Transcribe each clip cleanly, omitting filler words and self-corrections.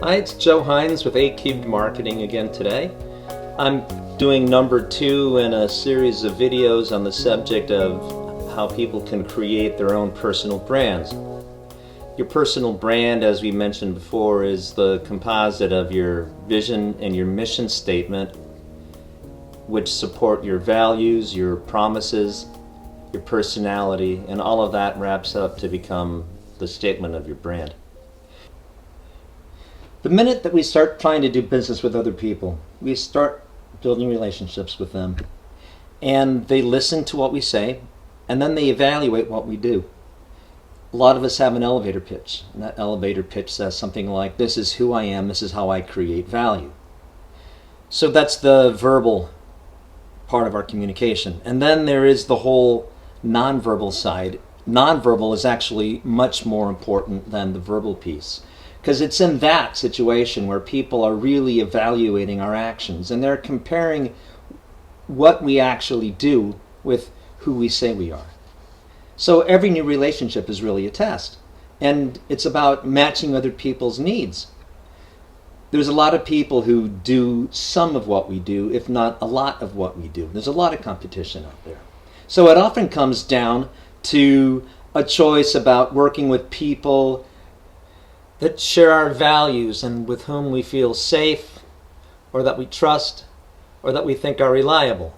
Hi, it's Joe Hines with A-Cubed Marketing again today. I'm doing number 2 in a series of videos on the subject of how people can create their own personal brands. Your personal brand, as we mentioned before, is the composite of your vision and your mission statement, which support your values, your promises, your personality, and all of that wraps up to become the statement of your brand. The minute that we start trying to do business with other people, we start building relationships with them, and they listen to what we say, and then they evaluate what we do. A lot of us have an elevator pitch, and that elevator pitch says something like, "This is who I am, this is how I create value." So that's the verbal part of our communication. And then there is the whole nonverbal side. Nonverbal is actually much more important than the verbal piece, because it's in that situation where people are really evaluating our actions and they're comparing what we actually do with who we say we are. So every new relationship is really a test, and it's about matching other people's needs. There's a lot of people who do some of what we do, if not a lot of what we do. There's a lot of competition out there. So it often comes down to a choice about working with people that share our values and with whom we feel safe, or that we trust, or that we think are reliable.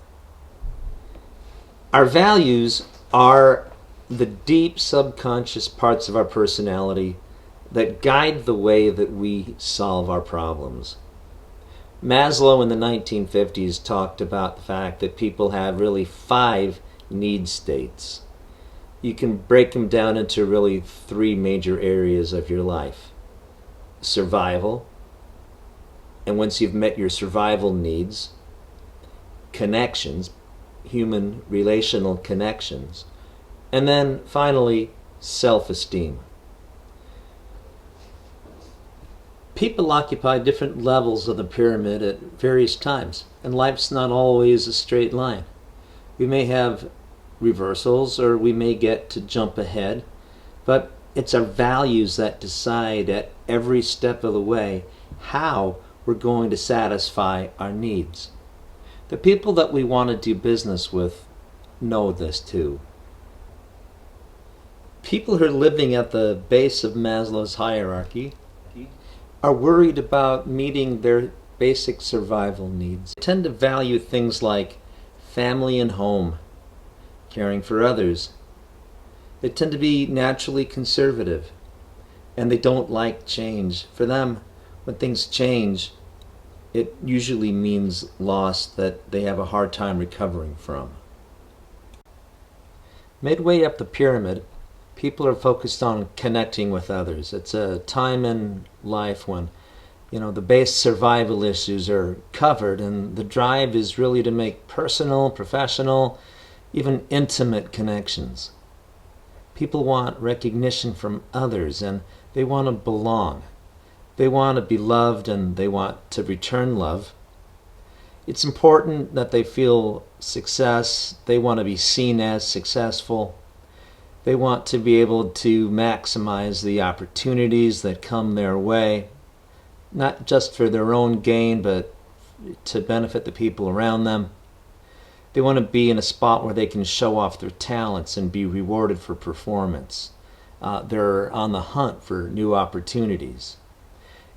Our values are the deep subconscious parts of our personality that guide the way that we solve our problems. Maslow in the 1950s talked about the fact that people have really 5 need states. You can break them down into really 3 major areas of your life. Survival, and once you've met your survival needs, connections, human relational connections, and then finally self-esteem. People occupy different levels of the pyramid at various times, and life's not always a straight line. We may have reversals, or we may get to jump ahead, but it's our values that decide at every step of the way how we're going to satisfy our needs. The people that we want to do business with know this too. People who are living at the base of Maslow's hierarchy are worried about meeting their basic survival needs. They tend to value things like family and home, caring for others. They tend to be naturally conservative, and they don't like change. For them, when things change, it usually means loss that they have a hard time recovering from. Midway up the pyramid, people are focused on connecting with others. It's a time in life when, the base survival issues are covered, and the drive is really to make personal, professional, even intimate connections. People want recognition from others, and they want to belong. They want to be loved, and they want to return love. It's important that they feel success. They want to be seen as successful. They want to be able to maximize the opportunities that come their way, not just for their own gain, but to benefit the people around them. They want to be in a spot where they can show off their talents and be rewarded for performance. They're on the hunt for new opportunities.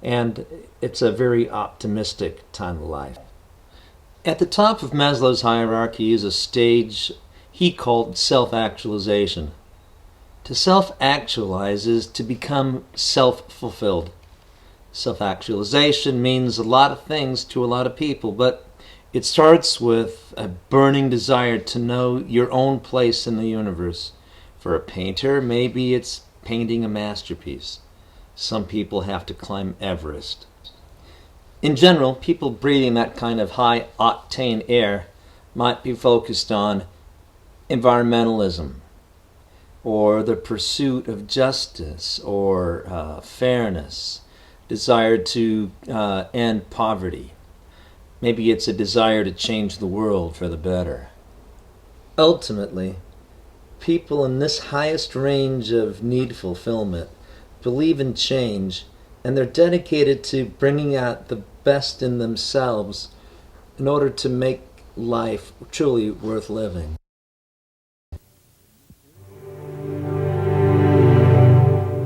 And it's a very optimistic time of life. At the top of Maslow's hierarchy is a stage he called self-actualization. To self-actualize is to become self-fulfilled. Self-actualization means a lot of things to a lot of people, but it starts with a burning desire to know your own place in the universe. For a painter, maybe it's painting a masterpiece. Some people have to climb Everest. In general, people breathing that kind of high-octane air might be focused on environmentalism, or the pursuit of justice, or fairness, desire to end poverty. Maybe it's a desire to change the world for the better. Ultimately, people in this highest range of need fulfillment believe in change and they're dedicated to bringing out the best in themselves in order to make life truly worth living.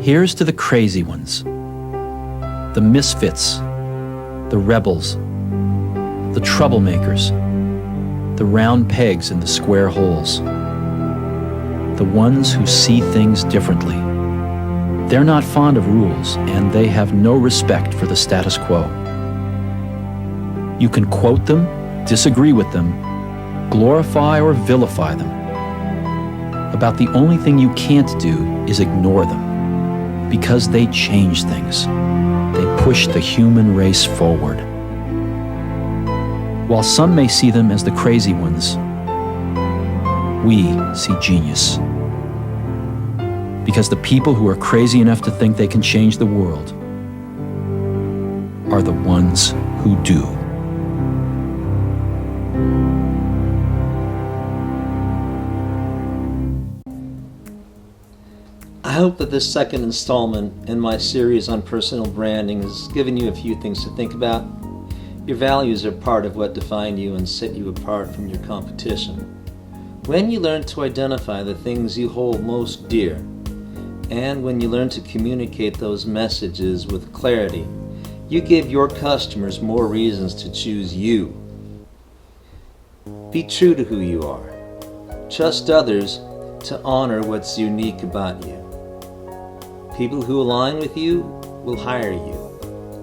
Here's to the crazy ones, the misfits, the rebels, the troublemakers, the round pegs in the square holes, the ones who see things differently. They're not fond of rules, and they have no respect for the status quo. You can quote them, disagree with them, glorify or vilify them. About the only thing you can't do is ignore them, because they change things. They push the human race forward. While some may see them as the crazy ones, we see genius. Because the people who are crazy enough to think they can change the world are the ones who do. I hope that this second installment in my series on personal branding has given you a few things to think about. Your values are part of what define you and set you apart from your competition. When you learn to identify the things you hold most dear, and when you learn to communicate those messages with clarity, you give your customers more reasons to choose you. Be true to who you are. Trust others to honor what's unique about you. People who align with you will hire you.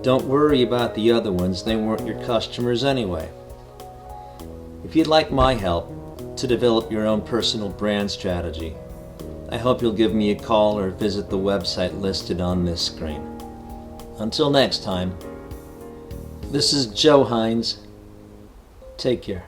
Don't worry about the other ones, they weren't your customers anyway. If you'd like my help to develop your own personal brand strategy, I hope you'll give me a call or visit the website listed on this screen. Until next time, this is Joe Hines. Take care.